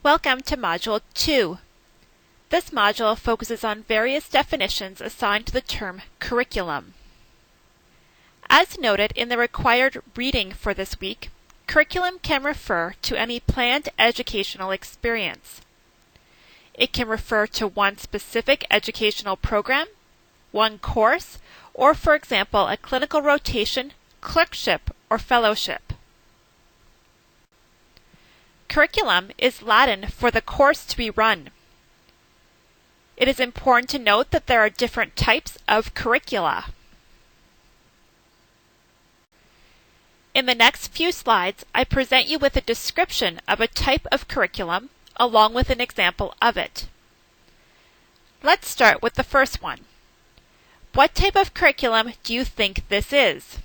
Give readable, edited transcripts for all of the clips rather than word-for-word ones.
Welcome to Module 2. This module focuses on various definitions assigned to the term curriculum. As noted in the required reading for this week, curriculum can refer to any planned educational experience. It can refer to one specific educational program, one course, or for example a clinical rotation, clerkship, or fellowship. Curriculum is Latin for the course to be run. It is important to note that there are different types of curricula. In the next few slides, I present you with a description of a type of curriculum along with an example of it. Let's start with the first one. What type of curriculum do you think this is?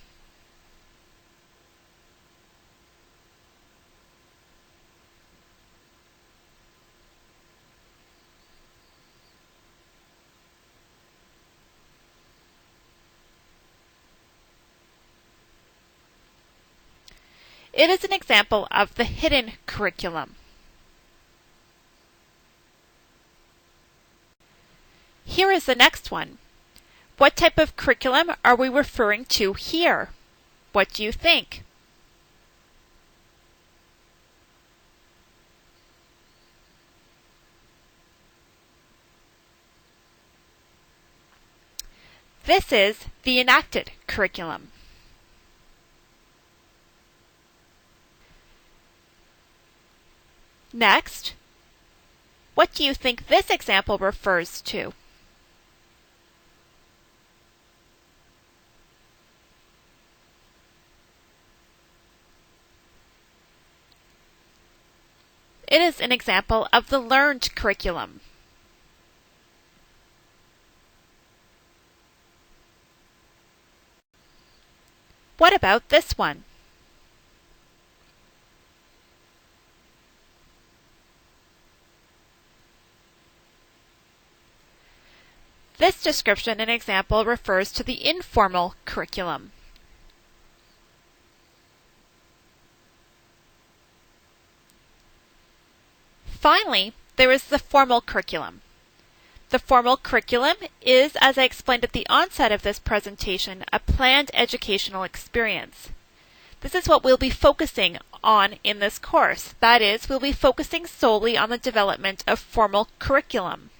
It is an example of the hidden curriculum. Here is the next one. What type of curriculum are we referring to here? What do you think? This is the enacted curriculum. Next, what do you think this example refers to? It is an example of the learned curriculum. What about this one? This description and example refers to the informal curriculum. Finally, there is the formal curriculum. The formal curriculum is, as I explained at the onset of this presentation, a planned educational experience. This is what we'll be focusing on in this course. That is, we'll be focusing solely on the development of formal curriculum.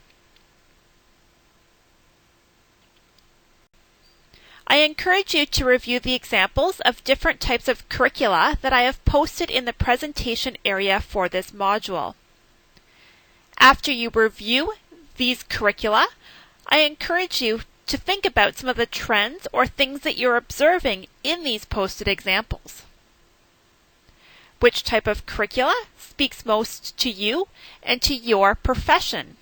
I encourage you to review the examples of different types of curricula that I have posted in the presentation area for this module. After you review these curricula, I encourage you to think about some of the trends or things that you're observing in these posted examples. Which type of curricula speaks most to you and to your profession?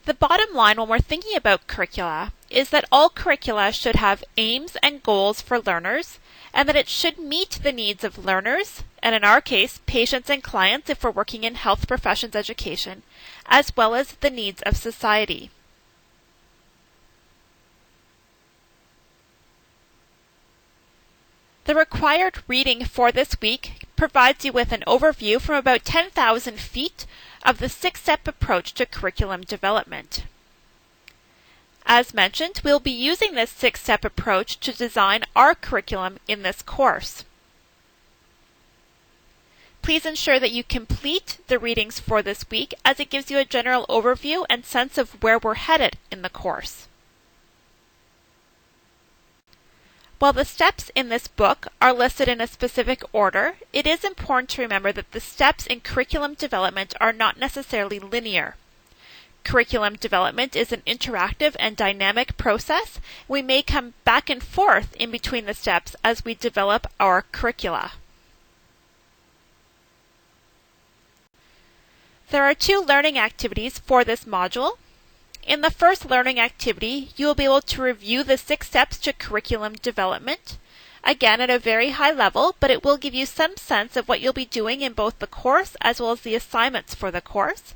The bottom line when we're thinking about curricula is that all curricula should have aims and goals for learners, and that it should meet the needs of learners, and in our case, patients and clients if we're working in health professions education, as well as the needs of society. The required reading for this week provides you with an overview from about 10,000 feet of the 6-step approach to curriculum development. As mentioned, we'll be using this 6-step approach to design our curriculum in this course. Please ensure that you complete the readings for this week as it gives you a general overview and sense of where we're headed in the course. While the steps in this book are listed in a specific order, it is important to remember that the steps in curriculum development are not necessarily linear. Curriculum development is an interactive and dynamic process. We may come back and forth in between the steps as we develop our curricula. There are 2 learning activities for this module. In the first learning activity, you will be able to review the 6 steps to curriculum development, again at a very high level, but it will give you some sense of what you'll be doing in both the course as well as the assignments for the course.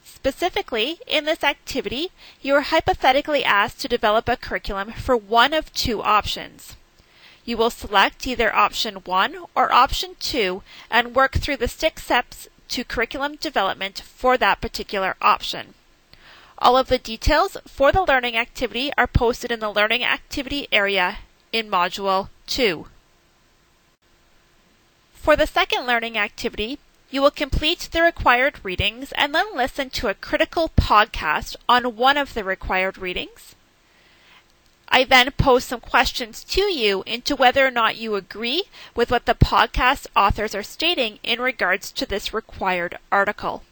Specifically, in this activity, you are hypothetically asked to develop a curriculum for one of 2 options. You will select either option 1 or option 2 and work through the 6 steps to curriculum development for that particular option. All of the details for the learning activity are posted in the Learning Activity area in Module 2. For the second learning activity, you will complete the required readings and then listen to a critical podcast on one of the required readings. I then pose some questions to you into whether or not you agree with what the podcast authors are stating in regards to this required article.